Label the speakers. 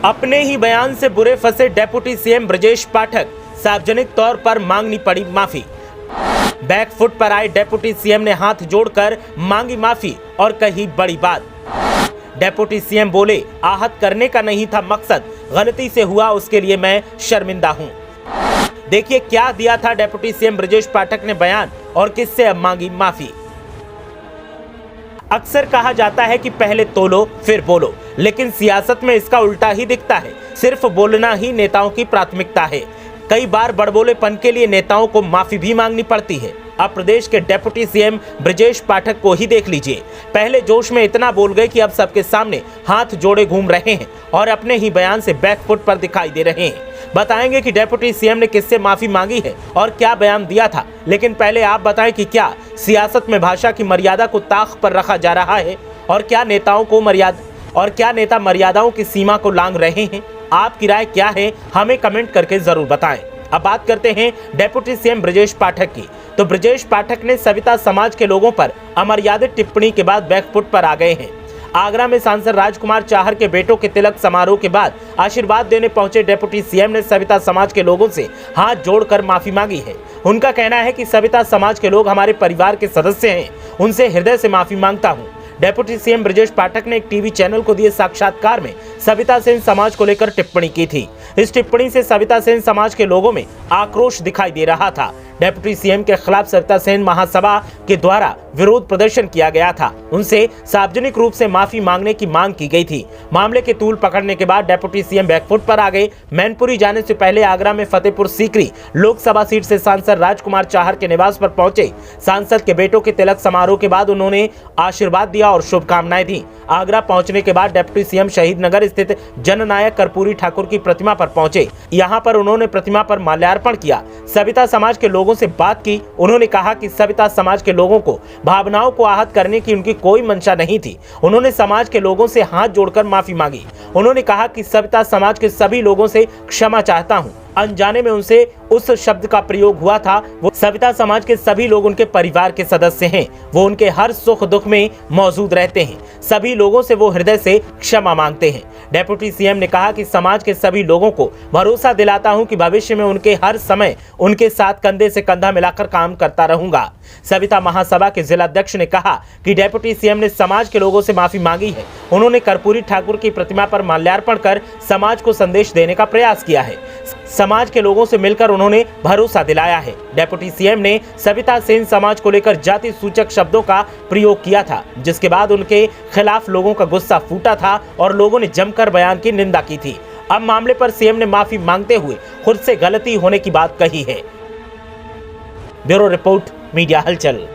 Speaker 1: अपने ही बयान से बुरे फंसे डेप्यूटी सीएम ब्रजेश पाठक, सार्वजनिक तौर पर मांगनी पड़ी माफी। बैकफुट पर आए डेप्यूटी सीएम ने हाथ जोड़कर मांगी माफी और कही बड़ी बात। डेप्यूटी सीएम बोले, आहत करने का नहीं था मकसद, गलती से हुआ उसके लिए मैं शर्मिंदा हूं। देखिए क्या दिया था डेप्यूटी सीएम ब्रजेश पाठक ने बयान और किससे अब मांगी माफी। अक्सर कहा जाता है कि पहले तोलो फिर बोलो, लेकिन सियासत में इसका उल्टा ही दिखता है। सिर्फ बोलना ही नेताओं की प्राथमिकता है। कई बार बड़बोलेपन के लिए नेताओं को माफी भी मांगनी पड़ती है। अब प्रदेश के डेप्यूटी सीएम ब्रजेश पाठक को ही देख लीजिए। पहले जोश में इतना बोल गए कि अब सबके सामने हाथ जोड़े घूम रहे हैं और अपने ही बयान से बैकफुट पर दिखाई दे रहे हैं। बताएंगे कि डेप्यूटी सीएम ने किससे माफी मांगी है और क्या बयान दिया था, लेकिन पहले आप बताएं कि क्या सियासत में भाषा की मर्यादा को ताक पर रखा जा रहा है और क्या नेता मर्यादाओं की सीमा को लांघ रहे हैं। आपकी राय क्या है, हमें कमेंट करके जरूर बताएं। अब बात करते हैं डेप्यूटी सीएम ब्रजेश पाठक की। तो ब्रजेश पाठक ने सविता समाज के लोगों पर अमर्यादित टिप्पणी के बाद बैकफुट पर आ गए हैं। आगरा में सांसद राजकुमार चाहर के बेटों के तिलक समारोह के बाद आशीर्वाद देने पहुंचे डेप्यूटी सीएम ने सविता समाज के लोगों से हाथ जोड़कर माफी मांगी है। उनका कहना है कि सविता समाज के लोग हमारे परिवार के सदस्य हैं, उनसे हृदय से माफी मांगता हूं। डेप्यूटी सीएम ब्रजेश पाठक ने एक टीवी चैनल को दिए साक्षात्कार में सविता सेन समाज को लेकर टिप्पणी की थी। इस टिप्पणी से सविता सेन समाज के लोगों में आक्रोश दिखाई दे रहा था। डेप्यूटी सीएम के खिलाफ सविता सेन महासभा के द्वारा विरोध प्रदर्शन किया गया था। उनसे सार्वजनिक रूप से माफी मांगने की मांग की गई थी। मामले के तूल पकड़ने के बाद डेप्यूटी सीएम बैकफुट पर आ गए। मैनपुरी जाने से पहले आगरा में फतेहपुर सीकरी लोकसभा सीट से सांसद राजकुमार चाहर के निवास पर पहुंचे। सांसद के बेटों के तिलक समारोह के बाद उन्होंने आशीर्वाद दिया और शुभकामनाएं दी। आगरा पहुंचने के बाद डेप्यूटी सीएम शहीद नगर स्थित जननायक कर्पूरी ठाकुर की प्रतिमा पर पहुंचे। यहां पर उन्होंने प्रतिमा पर माल्यार्पण किया। सविता समाज के लोगों से बात की। उन्होंने कहा कि सविता समाज के लोगों को भावनाओं को आहत करने की उनकी कोई मंशा नहीं थी। उन्होंने समाज के लोगों से हाथ जोड़कर माफी मांगी। उन्होंने कहा कि सविता समाज के सभी लोगों से क्षमा चाहता हूं। अनजाने में उनसे उस शब्द का प्रयोग हुआ था। वो सविता समाज के सभी लोग उनके परिवार के सदस्य हैं। वो उनके हर सुख दुख में मौजूद रहते हैं। सभी लोगों से वो हृदय से क्षमा मांगते हैं। डेप्यूटी सीएम ने कहा कि समाज के सभी लोगों को भरोसा दिलाता हूं कि भविष्य में उनके हर समय उनके साथ कंधे से कंधा मिलाकर काम करता रहूंगा। सविता महासभा के जिलाध्यक्ष ने कहा कि डेप्यूटी सीएम ने समाज के लोगों से माफी मांगी है। उन्होंने कर्पूरी ठाकुर की प्रतिमा पर माल्यार्पण कर समाज को संदेश देने का प्रयास किया है। समाज के लोगों से मिलकर उन्होंने भरोसा दिलाया है। डेप्यूटी सीएम ने सविता सेन समाज को लेकर जाति सूचक शब्दों का प्रयोग किया था, जिसके बाद उनके खिलाफ लोगों का गुस्सा फूटा था और लोगों ने जमकर बयान की निंदा की थी। अब मामले पर सीएम ने माफी मांगते हुए खुद से गलती होने की बात कही है। ब्यूरो रिपोर्ट, मीडिया हलचल।